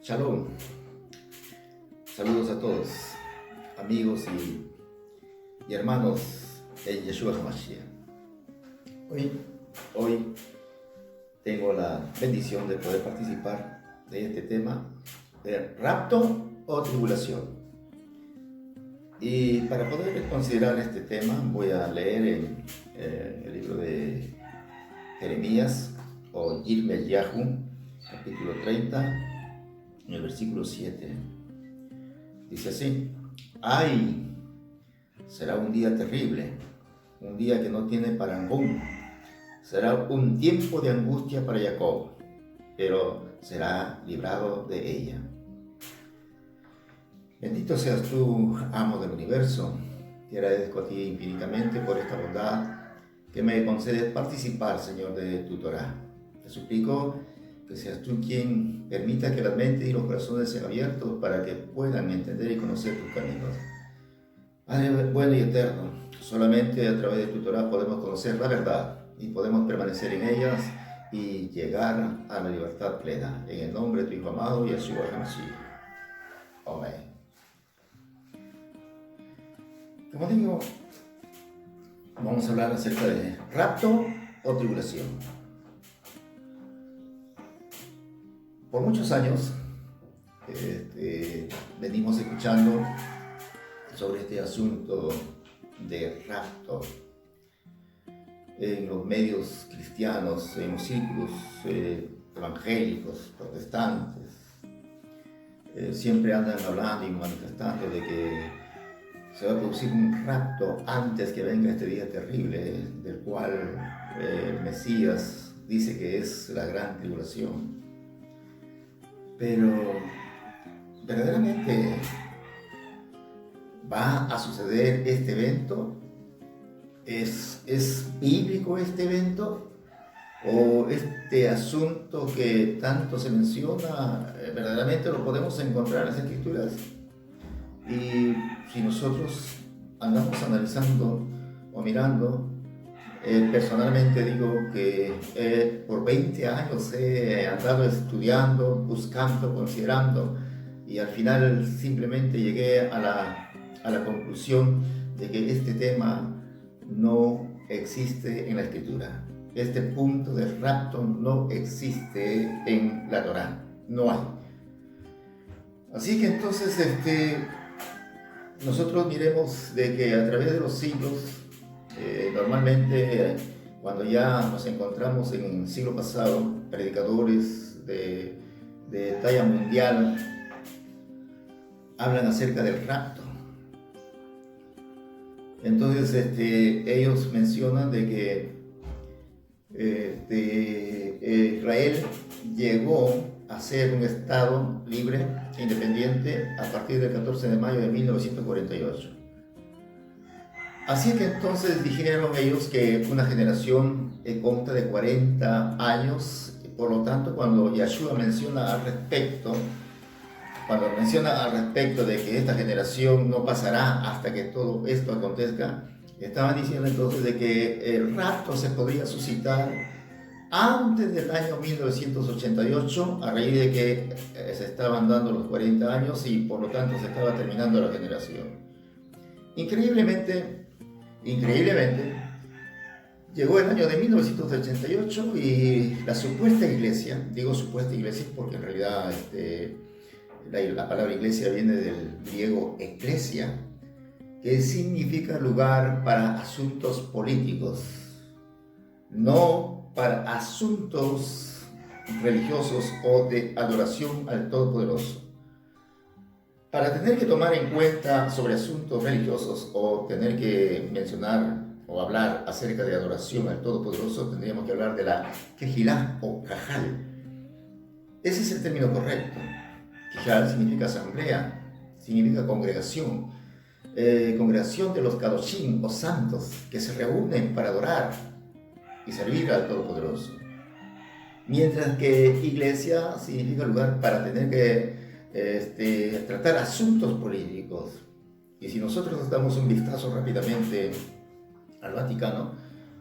Shalom, saludos a todos, amigos y hermanos en Yeshua HaMashiach. Hoy tengo la bendición de poder participar de este tema de rapto o tribulación. Y para poder considerar este tema voy a leer en el libro de Jeremías o Yirmeyahu, capítulo 30, en el versículo 7. Dice así: ¡ay! Será un día terrible, un día que no tiene parangón. Será un tiempo de angustia para Jacob, pero será librado de ella. Bendito seas tú, amo del universo. Te agradezco a ti infinitamente por esta bondad que me concedes participar, Señor, de tu Torah. Te suplico que seas tú quien permita que la mente y los corazones sean abiertos para que puedan entender y conocer tus caminos. Padre bueno y eterno, solamente a través de tu Torah podemos conocer la verdad y podemos permanecer en ellas y llegar a la libertad plena. En el nombre de tu Hijo amado, Yeshua HaMashiach. Amén. Como digo, vamos a hablar acerca de rapto o tribulación. Por muchos años venimos escuchando sobre este asunto de rapto en los medios cristianos, en los círculos evangélicos, protestantes. Siempre andan hablando y manifestando de que se va a producir un rapto antes que venga este día terrible, del cual el Mesías dice que es la gran tribulación. Pero ¿verdaderamente va a suceder este evento? ¿Es bíblico este evento? ¿O este asunto que tanto se menciona, verdaderamente lo podemos encontrar en las Escrituras? Y si nosotros andamos analizando o mirando, personalmente digo que por 20 años he andado estudiando, buscando, considerando, y al final simplemente llegué a la conclusión de que este tema no existe en la Escritura. Este punto de rapto no existe en la Torá, no hay. Así que entonces nosotros miremos de que a través de los siglos, normalmente cuando ya nos encontramos en el siglo pasado, predicadores de talla mundial hablan acerca del rapto. Entonces ellos mencionan de que Israel llegó a ser un estado libre e independiente a partir del 14 de mayo de 1948. Así que entonces dijeron ellos que una generación consta de 40 años, por lo tanto cuando Yeshua menciona al respecto de que esta generación no pasará hasta que todo esto acontezca, estaban diciendo entonces de que el rapto se podría suscitar antes del año 1988, a raíz de que se estaban dando los 40 años y por lo tanto se estaba terminando la generación. Increíblemente, llegó el año de 1988 y la supuesta iglesia, digo supuesta iglesia porque en realidad la palabra iglesia viene del griego eklesia, que significa lugar para asuntos políticos, no para asuntos religiosos o de adoración al Todopoderoso. Para tener que tomar en cuenta sobre asuntos religiosos o tener que mencionar o hablar acerca de adoración al Todopoderoso, tendríamos que hablar de la Kehilá o Cajal. Ese es el término correcto. Kehilá significa asamblea, significa congregación. Congregación de los Kadoshim o santos que se reúnen para adorar y servir al Todopoderoso. Mientras que iglesia significa lugar para tener que tratar asuntos políticos. Y si nosotros damos un vistazo rápidamente al Vaticano,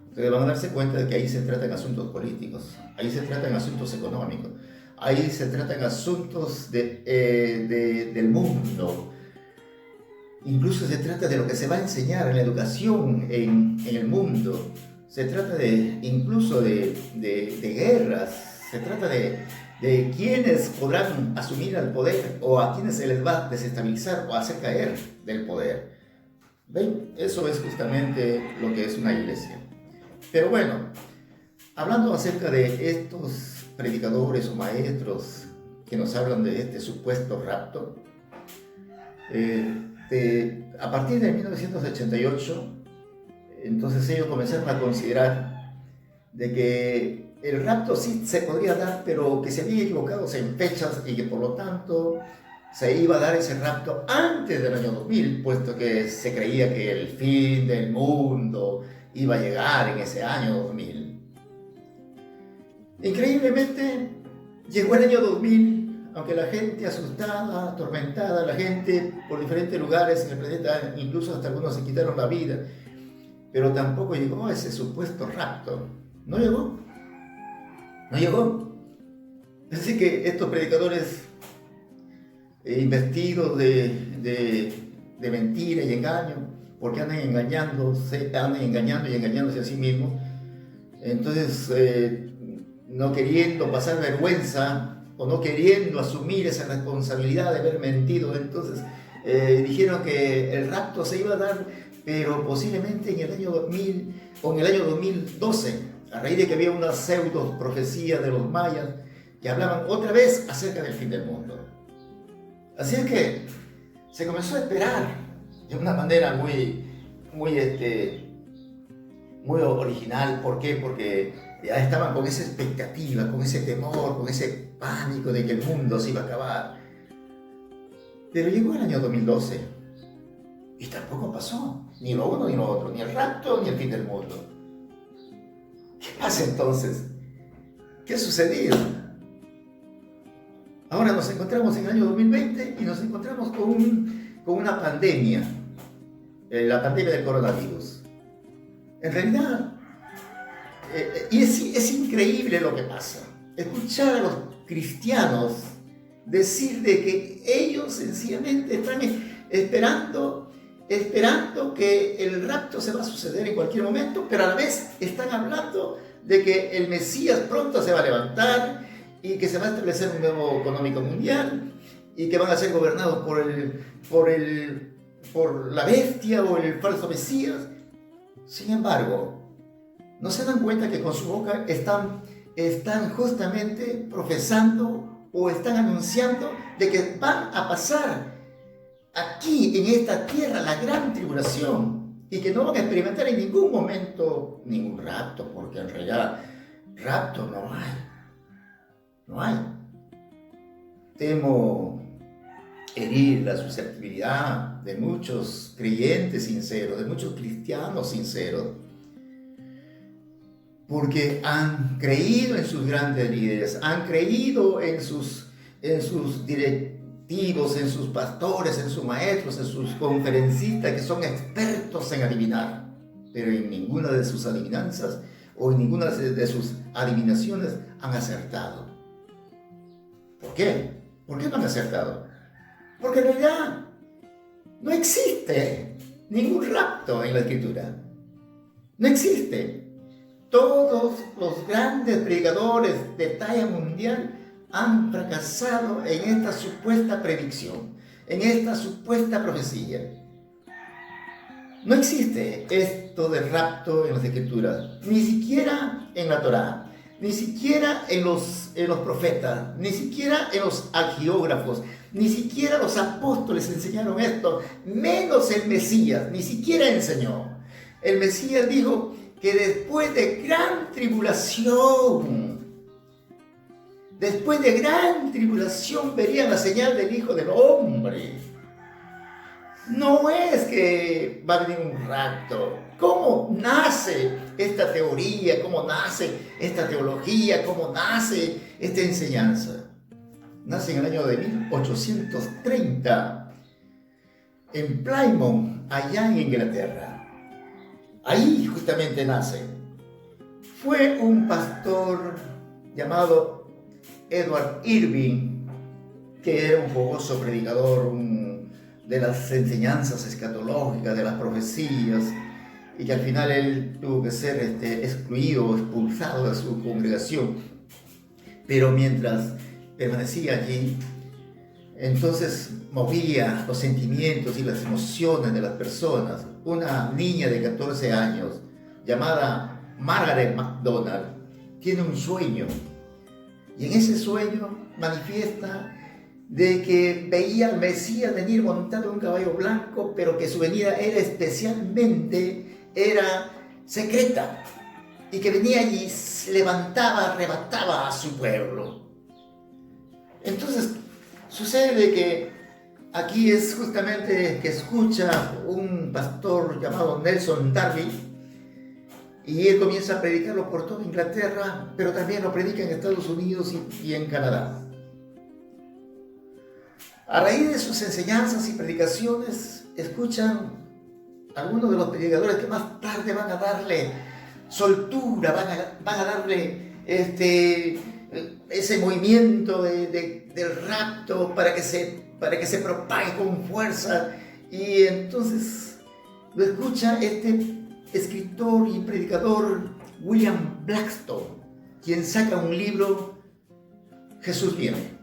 ustedes van a darse cuenta de que ahí se tratan asuntos políticos, ahí se tratan asuntos económicos, Ahí se tratan asuntos del mundo. Incluso se trata de lo que se va a enseñar en la educación en el mundo. Se trata incluso de guerras. Se trata de quiénes podrán asumir el poder o a quienes se les va a desestabilizar o hacer caer del poder. ¿Ven? Eso es justamente lo que es una iglesia. Pero bueno, hablando acerca de estos predicadores o maestros que nos hablan de este supuesto rapto, a partir de 1988, entonces ellos comenzaron a considerar de que el rapto sí se podría dar, pero que se habían equivocado en fechas y que por lo tanto se iba a dar ese rapto antes del año 2000, puesto que se creía que el fin del mundo iba a llegar en ese año 2000. Increíblemente, llegó el año 2000, aunque la gente asustada, atormentada, la gente por diferentes lugares en el planeta, incluso hasta algunos se quitaron la vida, pero tampoco llegó ese supuesto rapto. No llegó. No llegó. Así que estos predicadores investidos de mentira y engaño, porque andan engañando y engañándose a sí mismos, entonces no queriendo pasar vergüenza o no queriendo asumir esa responsabilidad de haber mentido, entonces dijeron que el rapto se iba a dar, pero posiblemente en el año 2000 o en el año 2012, a raíz de que había una pseudo profecía de los mayas que hablaban otra vez acerca del fin del mundo. Así es que se comenzó a esperar de una manera muy original. ¿Por qué? Porque ya estaban con esa expectativa, con ese temor, con ese pánico de que el mundo se iba a acabar. Pero llegó el año 2012 y tampoco pasó, ni lo uno ni lo otro, ni el rapto ni el fin del mundo. ¿Qué pasa entonces? ¿Qué ha sucedido? Ahora nos encontramos en el año 2020 y nos encontramos con una pandemia, la pandemia del coronavirus. En realidad, y es increíble lo que pasa. Escuchar a los cristianos decir de que ellos sencillamente están esperando que el rapto se va a suceder en cualquier momento, pero a la vez están hablando de que el Mesías pronto se va a levantar y que se va a establecer un nuevo económico mundial y que van a ser gobernados por la bestia o el falso Mesías. Sin embargo, no se dan cuenta que con su boca están justamente profesando o están anunciando de que van a pasar aquí en esta tierra la gran tribulación y que no van a experimentar en ningún momento ningún rapto, porque en realidad rapto no hay. No hay. Temo herir la susceptibilidad de muchos creyentes sinceros, de muchos cristianos sinceros, porque han creído en sus grandes líderes, han creído en sus directivos, en sus pastores, en sus maestros, en sus conferencistas que son expertos en adivinar, pero en ninguna de sus adivinanzas o en ninguna de sus adivinaciones han acertado. ¿Por qué? ¿Por qué no han acertado? Porque en realidad no existe ningún rapto en la Escritura. No existe. Todos los grandes predicadores de talla mundial han fracasado en esta supuesta predicción, en esta supuesta profecía. No existe esto de rapto en las Escrituras, ni siquiera en la Torá. Ni siquiera en los profetas, ni siquiera en los agiógrafos, ni siquiera los apóstoles enseñaron esto, menos el Mesías, ni siquiera enseñó. El Mesías dijo que después de gran tribulación vería la señal del Hijo del Hombre. No es que va a venir un rapto. ¿Cómo nace esta teoría? ¿Cómo nace esta teología? ¿Cómo nace esta enseñanza? Nace en el año de 1830 en Plymouth, allá en Inglaterra. Ahí justamente nace. Fue un pastor llamado Edward Irving, que era un fogoso predicador de las enseñanzas escatológicas, de las profecías, y que al final él tuvo que ser excluido, expulsado de su congregación. Pero mientras permanecía allí, entonces movía los sentimientos y las emociones de las personas. Una niña de 14 años llamada Margaret MacDonald tiene un sueño, y en ese sueño manifiesta de que veía al Mesías venir montado en un caballo blanco, pero que su venida era secreta, y que venía y levantaba, arrebataba a su pueblo. Entonces sucede de que aquí es justamente que escucha un pastor llamado Nelson Darby, y él comienza a predicarlo por toda Inglaterra, pero también lo predica en Estados Unidos y en Canadá. A raíz de sus enseñanzas y predicaciones, escuchan algunos de los predicadores que más tarde van a darle soltura, van a darle ese movimiento del rapto para que se propague con fuerza. Y entonces lo escucha este escritor y predicador William Blackstone, quien saca un libro, Jesús viene,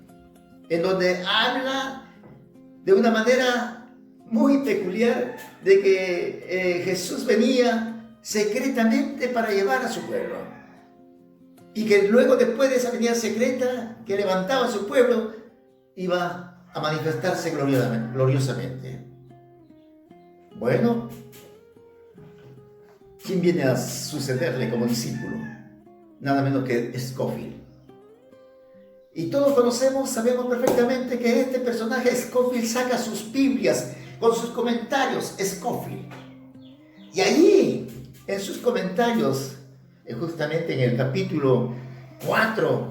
en donde habla de una manera muy peculiar de que Jesús venía secretamente para llevar a su pueblo, y que luego, después de esa venida secreta que levantaba a su pueblo, iba a manifestarse gloriosamente. Bueno, ¿quién viene a sucederle como discípulo? Nada menos que Scofield. Y todos sabemos perfectamente que este personaje, Scofield, saca sus Biblias con sus comentarios, Scofield. Y allí, en sus comentarios, justamente en el capítulo 4,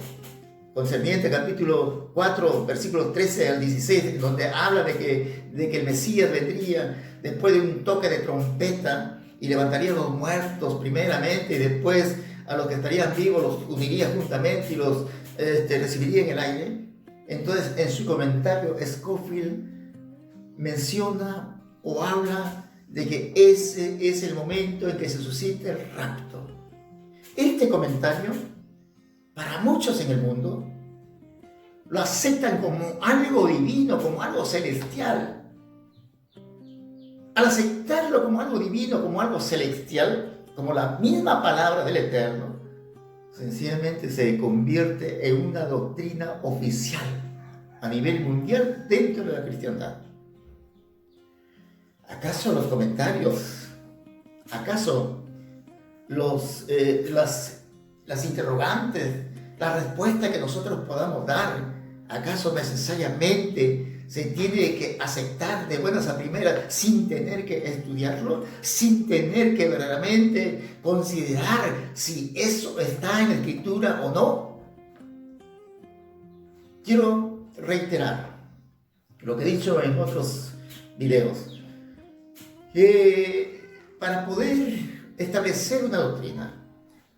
concerniente al capítulo 4, versículos 13 al 16, donde habla de que el Mesías vendría después de un toque de trompeta y levantaría a los muertos primeramente, y después a los que estarían vivos los uniría juntamente y los recibiría en el aire. Entonces, en su comentario, Scofield menciona o habla de que ese es el momento en que se suscita el rapto. Este comentario, para muchos en el mundo, lo aceptan como algo divino, como algo celestial. Al aceptarlo como algo divino, como algo celestial, como la misma palabra del Eterno, sencillamente se convierte en una doctrina oficial a nivel mundial dentro de la cristiandad. ¿Acaso los comentarios, acaso las interrogantes, la respuesta que nosotros podamos dar, acaso necesariamente se tiene que aceptar de buenas a primeras sin tener que estudiarlo, sin tener que verdaderamente considerar si eso está en la Escritura o no? Quiero reiterar lo que he dicho en otros videos, que para poder establecer una doctrina,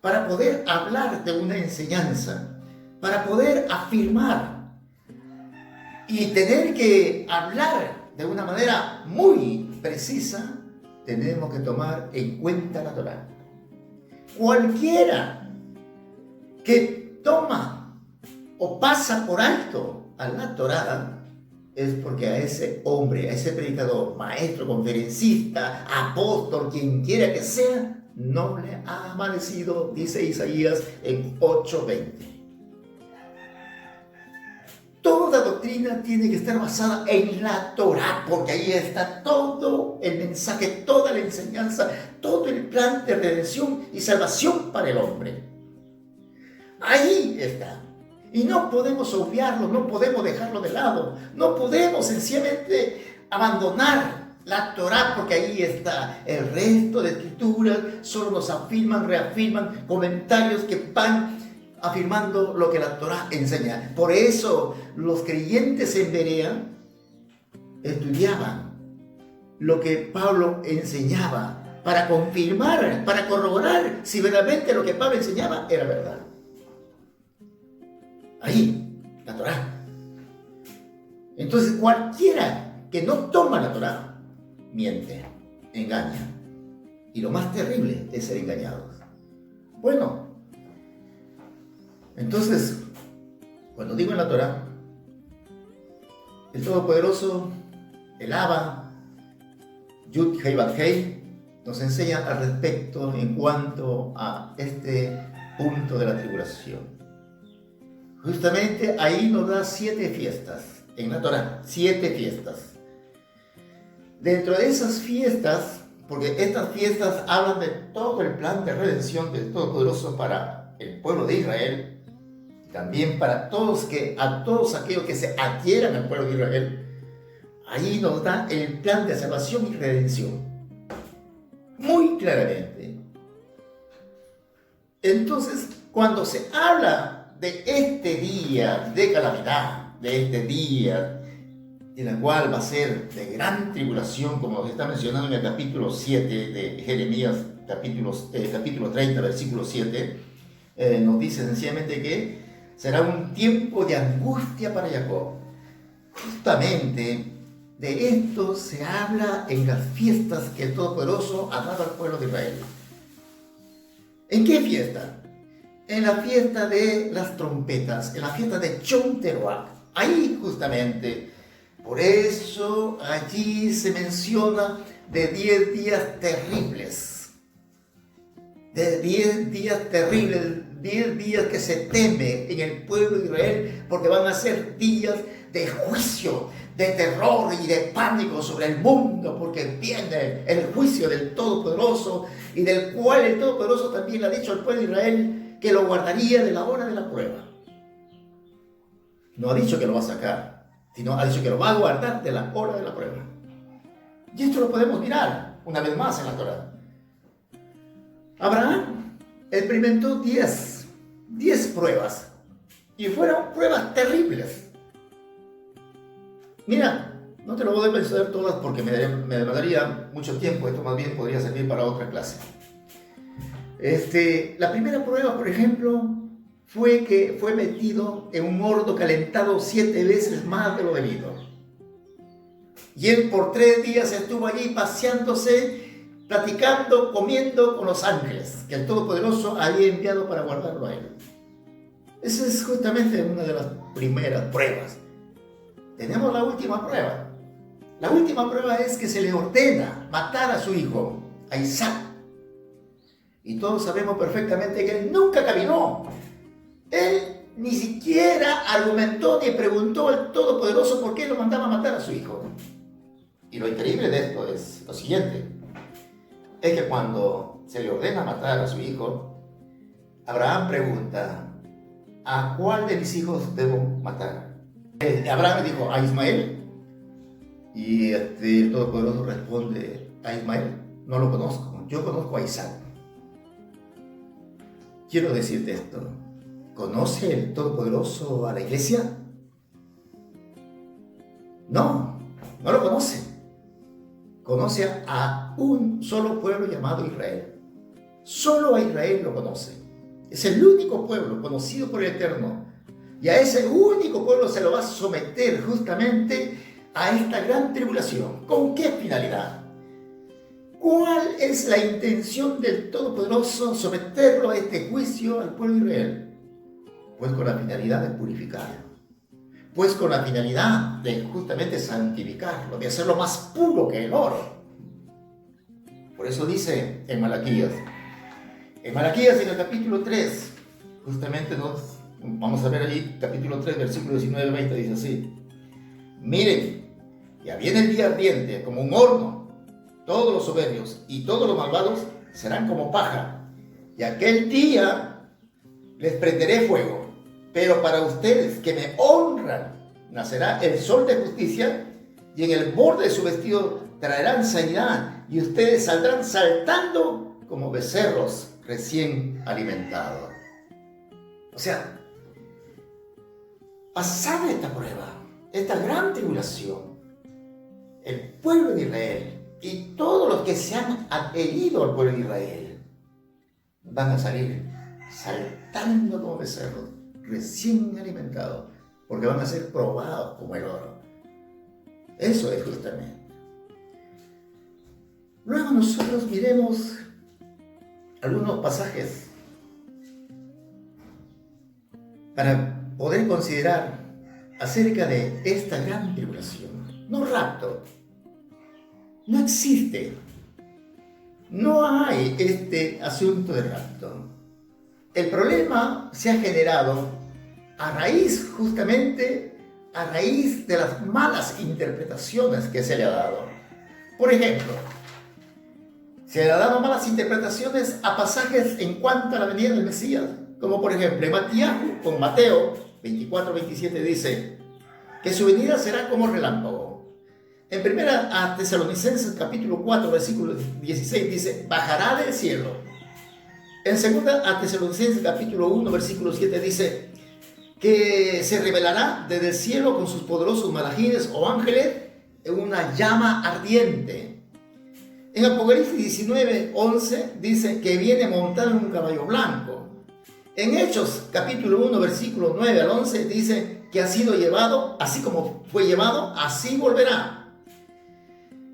para poder hablar de una enseñanza, para poder afirmar y tener que hablar de una manera muy precisa, tenemos que tomar en cuenta la Torá. Cualquiera que toma o pasa por alto a la Torá es porque a ese hombre, a ese predicador, maestro, conferencista, apóstol, quien quiera que sea, no le ha amanecido, dice Isaías en 8:20. Toda doctrina tiene que estar basada en la Torá, porque ahí está todo el mensaje, toda la enseñanza, todo el plan de redención y salvación para el hombre. Ahí está. Y no podemos obviarlo, no podemos dejarlo de lado, no podemos sencillamente abandonar la Torá, porque ahí está el resto de escrituras, solo nos afirman, reafirman comentarios que van afirmando lo que la Torá enseña. Por eso los creyentes en Berea estudiaban lo que Pablo enseñaba para confirmar, para corroborar si verdaderamente lo que Pablo enseñaba era verdad. Ahí la Torá. Entonces cualquiera que no toma la Torá miente, engaña. Y lo más terrible es ser engañados. Bueno, entonces, cuando digo en la Torá, el Todopoderoso, el Abba, Yud Hei Bat Hei, nos enseña al respecto en cuanto a este punto de la tribulación. Justamente ahí nos da 7 fiestas en la Torá, 7 fiestas. Dentro de esas fiestas, porque estas fiestas hablan de todo el plan de redención del Todopoderoso para el pueblo de Israel, también para a todos aquellos que se adhieran al pueblo de Israel, ahí nos da el plan de salvación y redención, muy claramente. Entonces, cuando se habla de este día de calamidad, de este día en el cual va a ser de gran tribulación, como nos está mencionando en el capítulo 7 de Jeremías, capítulo 30, versículo 7, nos dice sencillamente que será un tiempo de angustia para Jacob. Justamente de esto se habla en las fiestas que el Todopoderoso ha dado al pueblo de Israel. ¿En qué fiesta? En la fiesta de las trompetas, en la fiesta de Yom Teruah. Ahí justamente, por eso allí se menciona de 10 días terribles. De 10 días terribles, 10 días que se teme en el pueblo de Israel, porque van a ser días de juicio, de terror y de pánico sobre el mundo, porque viene el juicio del Todopoderoso, y del cual el Todopoderoso también le ha dicho al pueblo de Israel que lo guardaría de la hora de la prueba. No ha dicho que lo va a sacar, sino ha dicho que lo va a guardar de la hora de la prueba. Y esto lo podemos mirar una vez más en la Torá. Abraham experimentó 10 pruebas, y fueron pruebas terribles. Mira, no te lo voy a mencionar todas porque me demandaría mucho tiempo. Esto más bien podría servir para otra clase. La primera prueba, por ejemplo, fue que fue metido en un horno calentado 7 veces más de lo debido. Y él por 3 días estuvo allí paseándose, platicando, comiendo con los ángeles que el Todopoderoso había enviado para guardarlo a él. Esa es justamente una de las primeras pruebas. Tenemos la última prueba. La última prueba es que se le ordena matar a su hijo, a Isaac. Y todos sabemos perfectamente que él nunca caminó. Él ni siquiera argumentó ni preguntó al Todopoderoso por qué lo mandaba a matar a su hijo. Y lo increíble de esto es lo siguiente. Es que cuando se le ordena matar a su hijo, Abraham pregunta: ¿a cuál de mis hijos debo matar? Abraham le dijo: a Ismael. Y el Todopoderoso responde: a Ismael no lo conozco, yo conozco a Isaac. Quiero decirte esto: ¿conoce el Todopoderoso a la iglesia? No lo conoce. Conoce a un solo pueblo llamado Israel. Solo a Israel lo conoce. Es el único pueblo conocido por el Eterno. Y a ese único pueblo se lo va a someter justamente a esta gran tribulación. ¿Con qué finalidad? ¿Cuál es la intención del Todopoderoso someterlo a este juicio al pueblo de Israel? Pues con la finalidad de purificarlo. Pues con la finalidad de justamente santificarlo, de hacerlo más puro que el oro. Por eso dice en Malaquías, en el capítulo 3, justamente vamos a ver allí, capítulo 3, versículo 19-20, dice así: miren, ya viene el día ardiente como un horno, todos los soberbios y todos los malvados serán como paja, y aquel día les prenderé fuego. Pero para ustedes que me honran, nacerá el sol de justicia, y en el borde de su vestido traerán sanidad, y ustedes saldrán saltando como becerros recién alimentados. O sea, pasada esta prueba, esta gran tribulación, el pueblo de Israel y todos los que se han adherido al pueblo de Israel van a salir saltando como becerros recién alimentados. porque van a ser probados como el oro. Eso es justamente. Luego nosotros miremos algunos pasajes para poder considerar acerca de esta gran tribulación. No rapto. No existe. No hay este asunto de rapto. El problema se ha generado justamente a raíz de las malas interpretaciones que se le ha dado. Por ejemplo, se le ha dado malas interpretaciones a pasajes en cuanto a la venida del Mesías, como por ejemplo en Mateo 24-27 dice que su venida será como relámpago. En primera a Tesalonicenses capítulo 4 versículo 16 dice, bajará del cielo. En segunda a Tesalonicenses capítulo 1 versículo 7 dice que se revelará desde el cielo con sus poderosos malajines o ángeles en una llama ardiente. En Apocalipsis 19:11 dice que viene montado en un caballo blanco. En Hechos capítulo 1 versículo 9 al 11 dice que ha sido llevado, así como fue llevado, así volverá.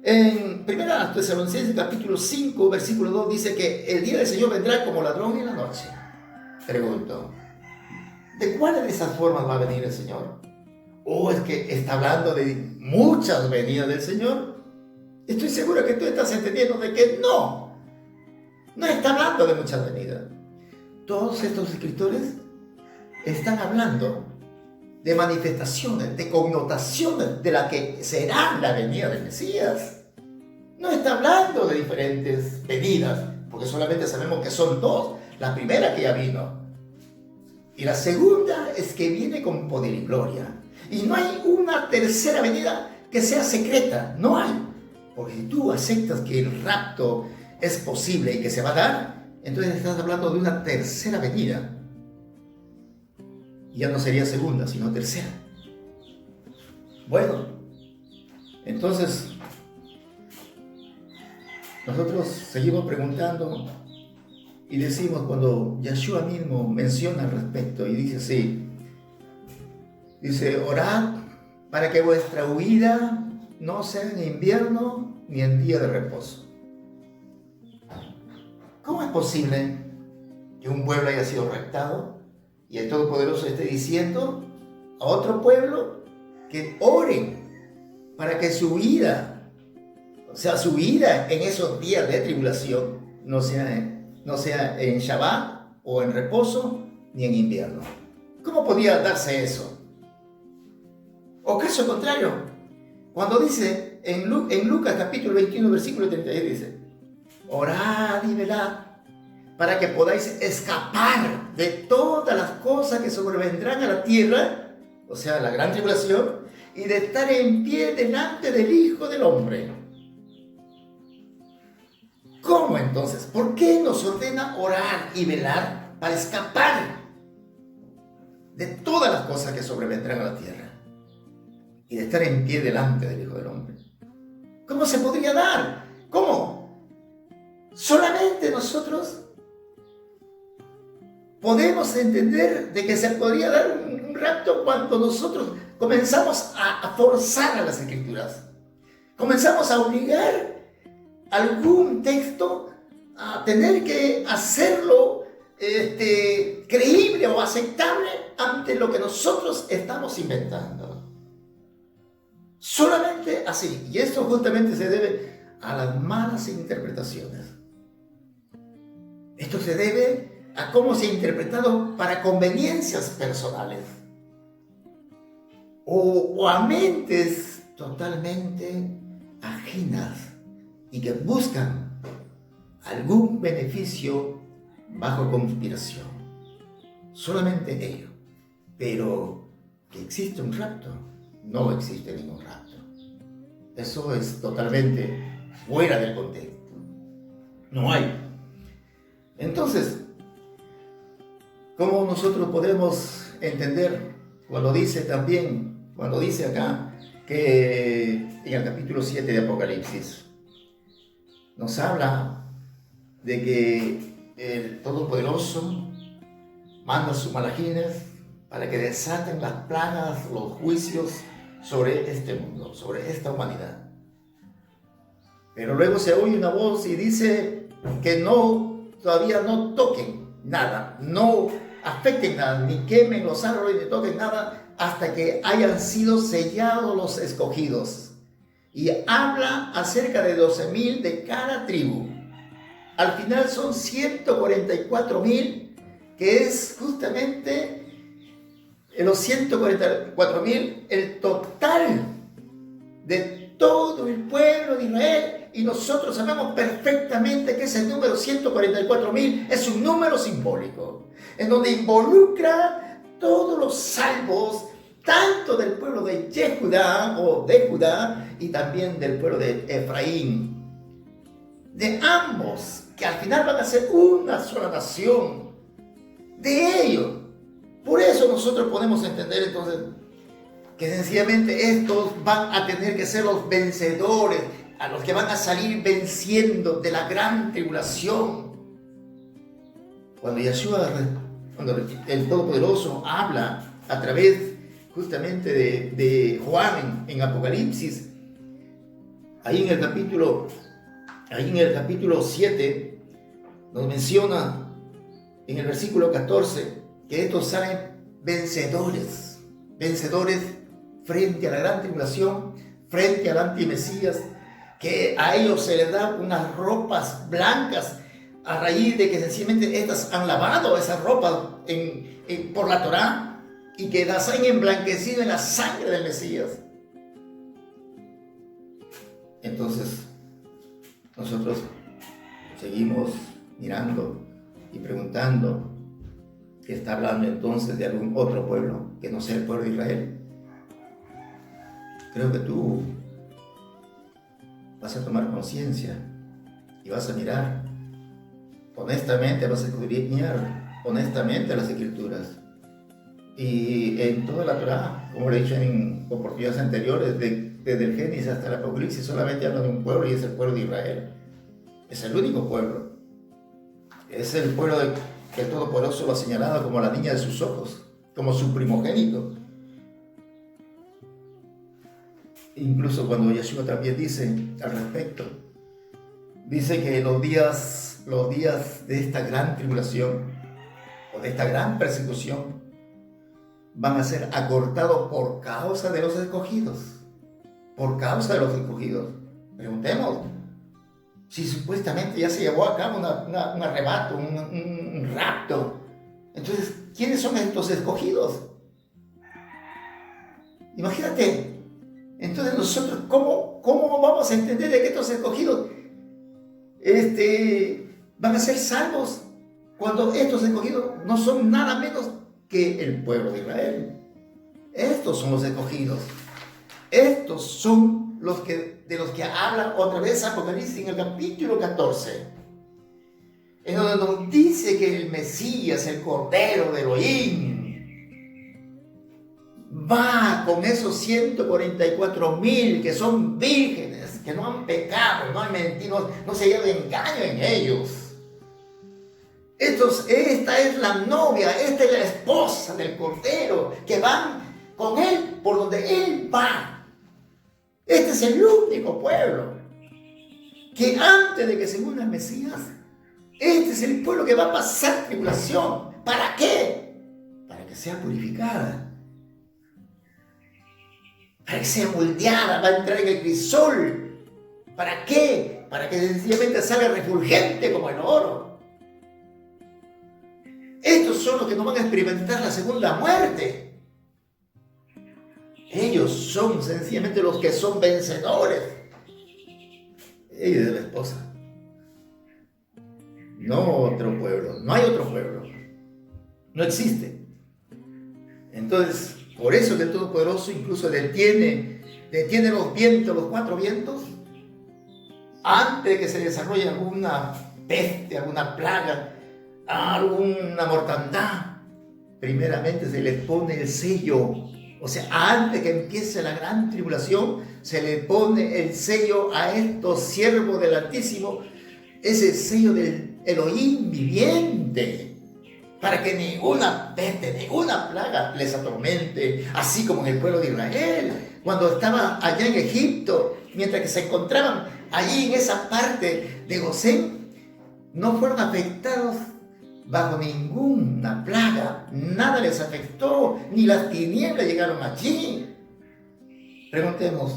En 1 Tesalonicenses capítulo 5 versículo 2 dice que el día del Señor vendrá como ladrón en la noche. Pregunto, ¿de cuál de esas formas va a venir el Señor? ¿O es que está hablando de muchas venidas del Señor? Estoy seguro que tú estás entendiendo de que no está hablando de muchas venidas. Todos estos escritores están hablando de manifestaciones, de connotaciones de la que será la venida del Mesías. No está hablando de diferentes venidas, porque solamente sabemos que son dos. La primera que ya vino, y la segunda es que viene con poder y gloria. Y no hay una tercera venida que sea secreta, no hay. Porque si tú aceptas que el rapto es posible y que se va a dar, entonces estás hablando de una tercera venida. Y ya no sería segunda, sino tercera. Bueno, entonces nosotros seguimos preguntando y decimos, cuando Yeshua mismo menciona al respecto y dice así, dice, orad para que vuestra huida no sea en invierno ni en día de reposo. ¿Cómo es posible que un pueblo haya sido raptado y el Todopoderoso esté diciendo a otro pueblo que oren para que su vida, o sea, su vida en esos días de tribulación no sea en Shabbat o en reposo ni en invierno? ¿Cómo podía darse eso? O caso contrario, cuando dice en Lucas capítulo 21 versículo 32 dice, orad y velad para que podáis escapar de todas las cosas que sobrevendrán a la tierra, o sea, la gran tribulación, y de estar en pie delante del Hijo del Hombre. ¿Cómo entonces? ¿Por qué nos ordena orar y velar para escapar de todas las cosas que sobrevendrán a la tierra y de estar en pie delante del Hijo del Hombre? ¿Cómo se podría dar? ¿Cómo? Solamente nosotros podemos entender de que se podría dar un rapto cuando nosotros comenzamos a forzar a las Escrituras. Comenzamos a obligar algún texto a tener que hacerlo creíble o aceptable ante lo que nosotros estamos inventando. Solamente así. Y esto justamente se debe a las malas interpretaciones. Esto se debe a cómo se ha interpretado para conveniencias personales o a mentes totalmente ajenas y que buscan algún beneficio bajo conspiración. Solamente ello. Pero que existe un rapto, no existe ningún rapto. Eso es totalmente fuera del contexto. No hay. Entonces, ¿cómo nosotros podemos entender cuando dice acá que en el capítulo 7 de Apocalipsis nos habla de que el Todopoderoso manda sus malajines para que desaten las plagas, los juicios sobre este mundo, sobre esta humanidad. Pero luego se oye una voz y dice que todavía no toquen nada, no afecten nada, ni quemen los árboles, ni toquen nada, hasta que hayan sido sellados los escogidos. Y habla acerca de 12,000 de cada tribu. Al final son 144,000, que es justamente los 144,000, el total de todo el pueblo de Israel. Y nosotros sabemos perfectamente que ese número 144,000 es un número simbólico, en donde involucra todos los salvos, tanto del pueblo de Judá y también del pueblo de Efraín, de ambos, que al final van a ser una sola nación, de ellos. Por eso nosotros podemos entender entonces que sencillamente estos van a tener que ser los vencedores, a los que van a salir venciendo de la gran tribulación. Cuando el Todopoderoso habla a través justamente de Juan en Apocalipsis, ahí en el capítulo 7, nos menciona en el versículo 14 que estos salen vencedores frente a la gran tribulación, frente al antimesías, que a ellos se les da unas ropas blancas a raíz de que sencillamente estas han lavado esas ropas por la Torá y que las han emblanquecido en la sangre del Mesías. Entonces, nosotros seguimos mirando y preguntando que está hablando entonces de algún otro pueblo que no sea el pueblo de Israel. Creo que tú vas a tomar conciencia y vas a mirar honestamente, vas a escudriñar honestamente las Escrituras. Y en toda la Torá, como le he dicho en oportunidades anteriores, desde el Génesis hasta el Apocalipsis, solamente habla de un pueblo y es el pueblo de Israel. Es el único pueblo. Es el pueblo que el Todopoderoso lo ha señalado como la niña de sus ojos, como su primogénito. Incluso cuando Yeshua también dice al respecto, dice que los días de esta gran tribulación o de esta gran persecución van a ser acortados por causa de los escogidos. Por causa de los escogidos. Preguntemos si supuestamente ya se llevó a cabo un arrebato, un rapto. Entonces, ¿quiénes son estos escogidos? Imagínate. Entonces nosotros, ¿cómo vamos a entender de que estos escogidos van a ser salvos cuando estos escogidos no son nada menos que el pueblo de Israel? Estos son los escogidos. Estos son de los que habla otra vez Apocalipsis en el capítulo 14, en donde nos dice que el Mesías, el Cordero de Elohim, va con esos 144,000 que son vírgenes, que no han pecado, no han mentido, no se halla de engaño en ellos. Esta es la novia, esta es la esposa del Cordero, que van con él por donde él va. Este es el único pueblo que antes de que se una el Mesías, este es el pueblo que va a pasar tribulación. ¿Para qué? Para que sea purificada, para que sea moldeada, va a entrar en el crisol. ¿Para qué? Para que sencillamente salga refulgente como el oro. Estos son los que no van a experimentar la segunda muerte. Ellos son sencillamente los que son vencedores. Ella es la esposa. No otro pueblo, no hay otro pueblo. No existe. Entonces, por eso que el Todopoderoso incluso detiene los vientos, los 4 vientos, antes de que se desarrolle alguna peste, alguna plaga, alguna mortandad. Primeramente se les pone el sello. O sea, antes que empiece la gran tribulación, se le pone el sello a estos siervos del Altísimo, ese sello del Elohim viviente, para que ninguna peste, ninguna plaga les atormente, así como en el pueblo de Israel, cuando estaban allá en Egipto, mientras que se encontraban allí en esa parte de Gosén, no fueron afectados bajo ninguna plaga, nada les afectó, ni las tinieblas llegaron allí. Preguntemos,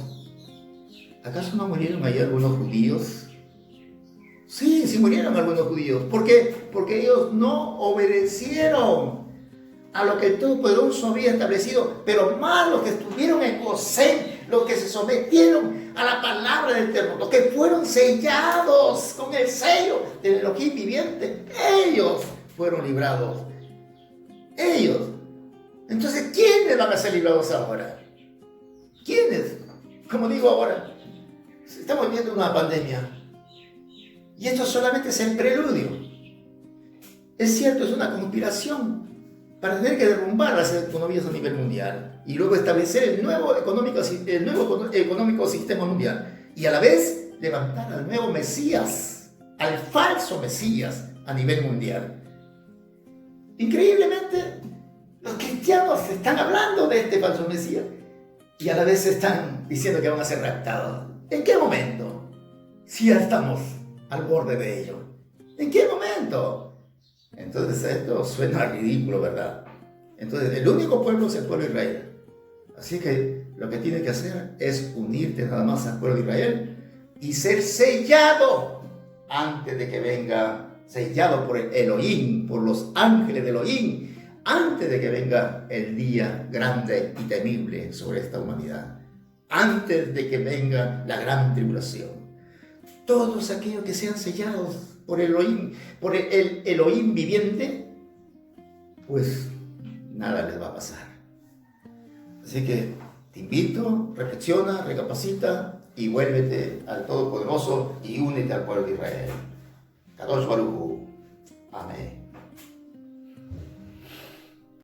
¿acaso no murieron allí algunos judíos? Sí, sí murieron algunos judíos. ¿Por qué? Porque ellos no obedecieron a lo que el Todopoderoso había establecido, pero más los que estuvieron en Gosén, los que se sometieron a la palabra del Eterno, los que fueron sellados con el sello del Elohim viviente, ellos fueron librados. Ellos. Entonces, ¿quiénes van a ser librados ahora? ¿Quiénes? Como digo ahora, estamos viviendo una pandemia. Y esto solamente es el preludio. Es cierto, es una conspiración para tener que derrumbar las economías a nivel mundial y luego establecer el nuevo económico sistema mundial y a la vez levantar al nuevo Mesías, al falso Mesías a nivel mundial. Increíblemente, los cristianos están hablando de este falso Mesías y a la vez están diciendo que van a ser raptados. ¿En qué momento? Si ya estamos al borde de ello. ¿En qué momento? Entonces esto suena ridículo, ¿verdad? Entonces el único pueblo es el pueblo de Israel. Así que lo que tienes que hacer es unirte nada más al pueblo de Israel y ser sellado antes de que venga, sellado por el Elohim, por los ángeles de Elohim, antes de que venga el día grande y temible sobre esta humanidad, antes de que venga la gran tribulación. Todos aquellos que sean sellados por el Elohim viviente, pues nada les va a pasar. Así que te invito, reflexiona, recapacita y vuélvete al Todopoderoso y únete al pueblo de Israel. Kadosh Baruj Hu. Amén.